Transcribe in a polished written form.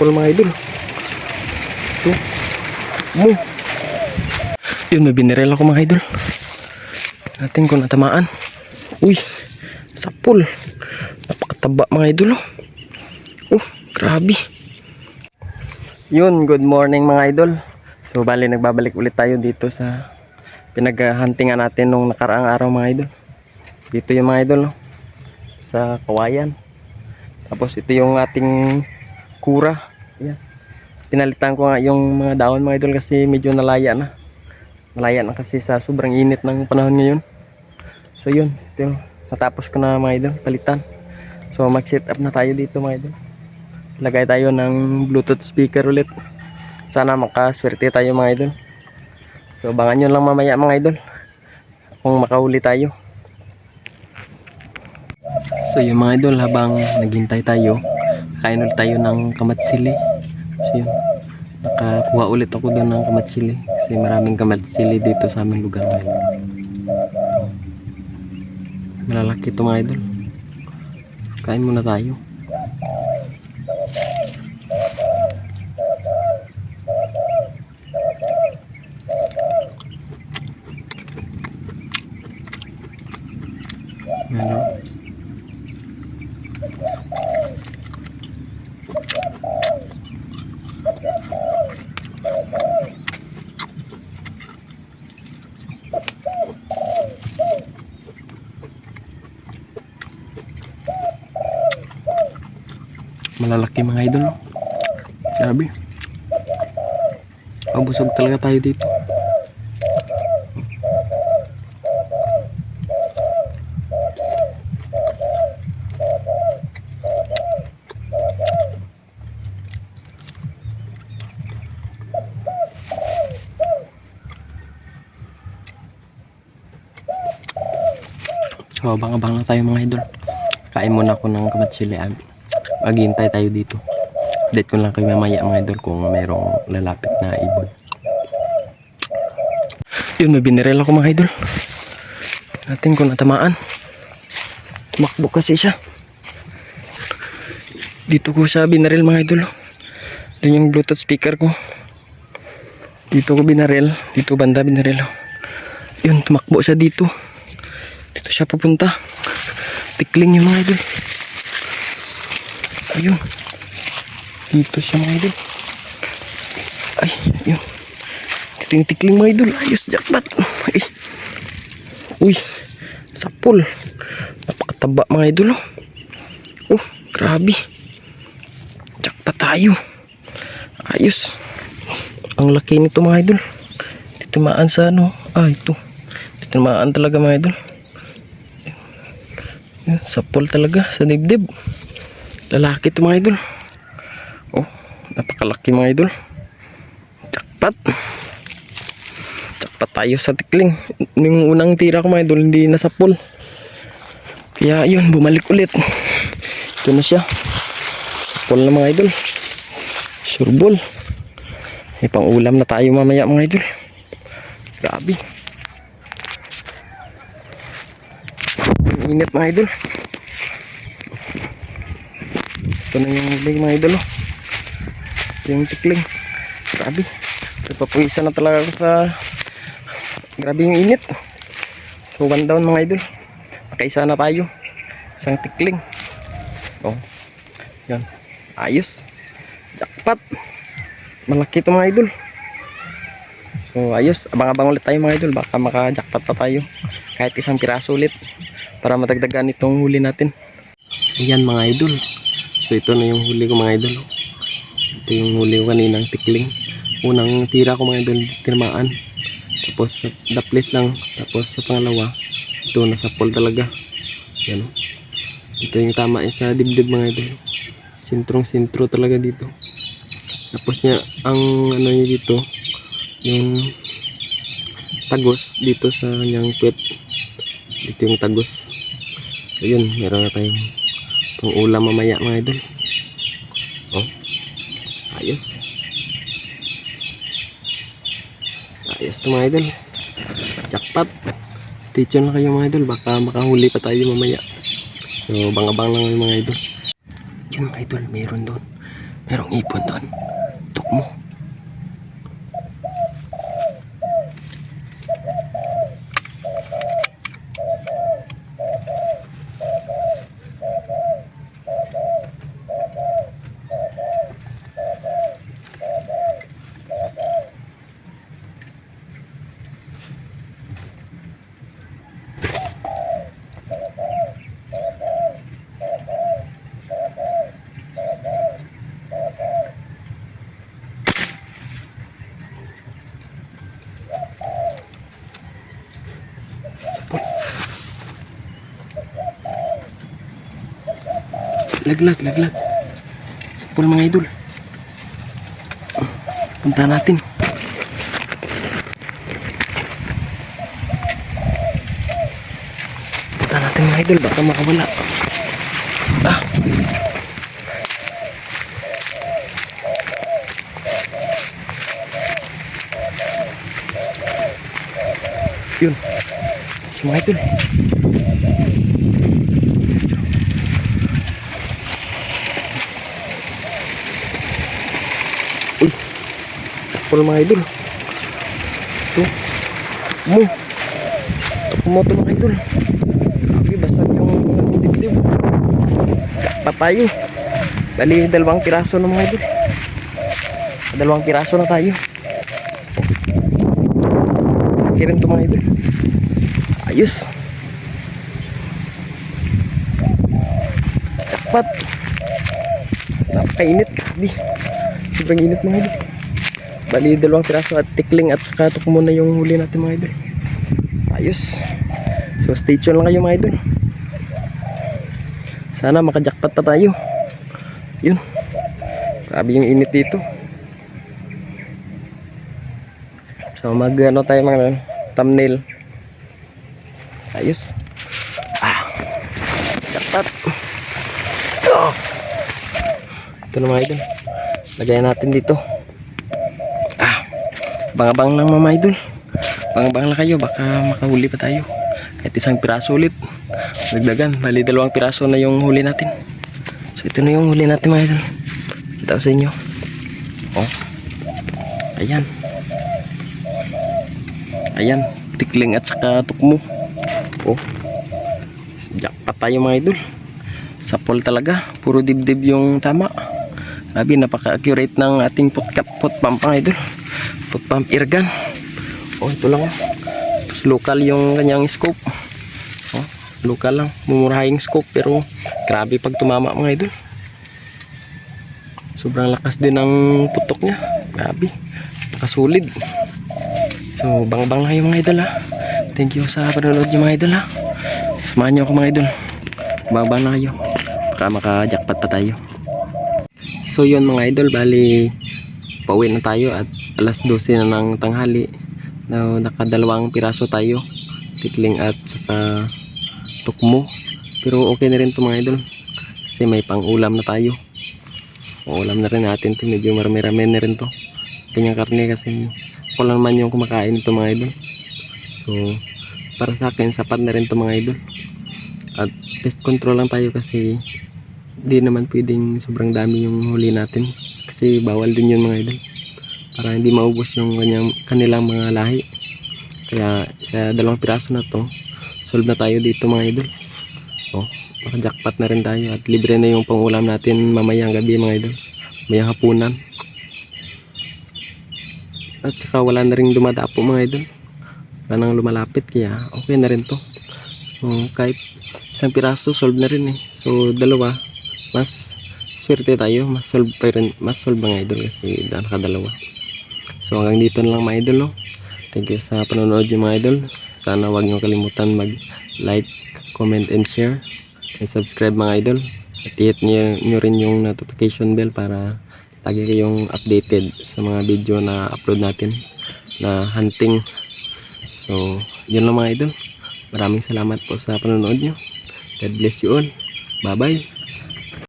sapol mga idol. Ito. Mo. Yun, may binirel ako mga idol. Natin kung natamaan. Uy, sapol. Napakataba mga idol. Grabe. Yun, good morning mga idol. So bali nagbabalik ulit tayo dito sa pinaghahuntingan natin nung nakaraang araw mga idol. Dito yung mga idol, no? Sa kawayan. Tapos ito yung ating kura. Ayan. Pinalitan ko nga yung mga daon mga idol kasi medyo nalaya na. Nalaya na kasi sa sobrang init ng panahon ngayon. So yun, ito, natapos ko na mga idol, palitan. So mag set up na tayo dito mga idol. Lagay tayo ng Bluetooth speaker ulit. Sana makaswerte tayo mga idol. So abangan nyo lang mamaya mga idol kung makahuli tayo. So yung mga idol, habang naghintay tayo, kain ulit tayo ng kamatsili. So yun, nakakuha ulit ako doon ng kamatsili kasi maraming kamatsili dito sa aming lugar mga idol. Malalaki ito mga idol. Kain muna tayo. Ano? Malalaki mga idol. Grabe. Busog talaga tayo dito. So abang-abang na tayo mga idol. Kain muna ako ng kamatsili. Maghintay tayo dito. Update ko lang kayo mamaya mga idol kung mayroong lalapit na ibon. Yun, may binirel ako mga idol. Natin kung natamaan. Tumakbo kasi siya. Dito ko siya binirel mga idol. Doon yung Bluetooth speaker ko. Dito ko binirel. Dito banda binirel. Yun, tumakbo siya dito. Dito siya pupunta. Tikling yung mga idol. Ayun. Dito siya mga idol. Ay, yun. Dito yung tikling mga idol. Ayos, jackpot. Ay. Uy, sapol. Napakataba mga idol. Grabe. Jackpot tayo. Ayos. Ang laki nito mga idol. Dito maan sa ano. Ito. Dito maan talaga mga idol. Sapol talaga sa dibdib. Lalaki ito mga idol. Napakalaki mga idol. Jackpot. Jackpot tayo sa tikling. Yung unang tira ko mga idol, hindi nasapol. Kaya yun, bumalik ulit. Ito na siya. Sapol na mga idol. Sureball. May pang ulam na tayo mamaya mga idol. Grabe. Init mga idol. Ito na yung huli mga idol. Ito yung tikling. Grabe. Papawisan na talaga ako sa grabe yung init. So one down mga idol. Nakaisa na tayo. Isang tikling. Yan. Ayos. Jackpot. Malaki ito mga idol. So ayos. Abang-abang ulit tayo mga idol. Baka maka-jackpot pa tayo. Kahit isang piraso ulit. Para matagdagan itong huli natin. Ayan mga idol. So ito na yung huli ko mga idol. Ito yung huli ko kaninang tikling. Unang tira ko mga idol, tinamaan. Tapos daplis lang. Tapos sa pangalawa, ito nasapol talaga. Yan. Ito yung tama sa dibdib mga idol. Sintrong-sintro talaga dito. Tapos niya, ang ano niya dito, yung tagos dito sa kanyang puwet. Dito yung tagos. So yun, meron na tayong pang ulam mamaya mga idol. Ayos. Ayos ito mga idol. Jackpot. Stay tuned lang kayo mga idol. Baka makahuli pa tayo mamaya. So bang-abang lang mga idol. Yun mga idol, meron doon. Merong ipon doon. Tukmo. Laglag. Sapol mga idol. Punta natin. Punta natin mga idol, baka makawala. Yun. Si mga idol. Sapol mga idol. Ito. Tukmo to mga idol. Grabe, basag yung dibdib. Jackpot tayo. Bali, 2 piraso na mga idol. 2 piraso na tayo. Okay rin to mga idol. Ayos. Jackpot. Napakainit. Sobrang init mga idol. Bali, 2 piraso at tikling at saka tukmo na yung huli natin mga idol. Ayos. So stay tuned lang kayo mga idol. Sana makajackpot pa tayo. Yun. Grabe yung init dito. So mag-ano tayo mga thumbnail. Ayos. Jackpot. Ito na mga idol. Lagayan natin dito. Bang-abang lang mga idol. Bang-abang lang kayo, baka makahuli pa tayo. Kahit 1 piraso ulit. Dagdagan, bali 2 piraso na yung huli natin. So ito na yung huli natin mga idol. Kita ko sa inyo. Ayan. Ayan, tikling at saka tukmo. Jackpot tayo mga idol. Sapol talaga, puro dibdib yung tama. Grabe, napaka-accurate ng ating pot pump mga idol. Pot pump air gun. Ito lang. Tapos local yung kanyang scope. Local lang, mumurahing scope pero grabe pag tumama mga idol. Sobrang lakas din ng putok niya. Grabe, nakasulit. So bang-bang lang yung mga idol ha. Thank you sa panonood yung mga idol ha. Samahan nyo ako mga idol. Bang-bang na kayo, baka maka-jackpot pa tayo. So yun mga idol, bali pauwi na tayo at alas 12 na ng tanghali. Now, naka 2 piraso tayo, tikling at saka tukmo. Pero okay na rin to mga idol kasi may pang ulam na tayo. Ulam na rin natin to, medyo marami-rami na rin to kanyang karne kasi ako lang naman yung kumakain ito mga idol. So para sa akin sapat na rin to mga idol. At pest control lang tayo kasi di naman pwedeng sobrang dami yung huli natin kasi bawal din yun mga idol, para hindi maubos yung kanilang mga lahi. Kaya sa 2 piraso na to, solve na tayo dito mga idol. Maka-jackpot na rin tayo at libre na yung pangulam natin mamayang gabi mga idol, mamayang hapunan. At saka wala na rin dumadapo mga idol, wala nang lumalapit, kaya okay na rin to. So kahit 1 piraso solve na rin So 2 mas swerte tayo, mas solve pa rin, mas solve mga idol kasi naka-2. So hanggang dito na lang mga idol Thank you sa panonood yung mga idol. Sana wag niyo kalimutan mag-like, comment and share, and subscribe mga idol. At hit nyo rin yung notification bell para lagi kayong updated sa mga video na upload natin na hunting. So yun lang mga idol. Maraming salamat po sa panonood nyo. God bless you all. Bye bye.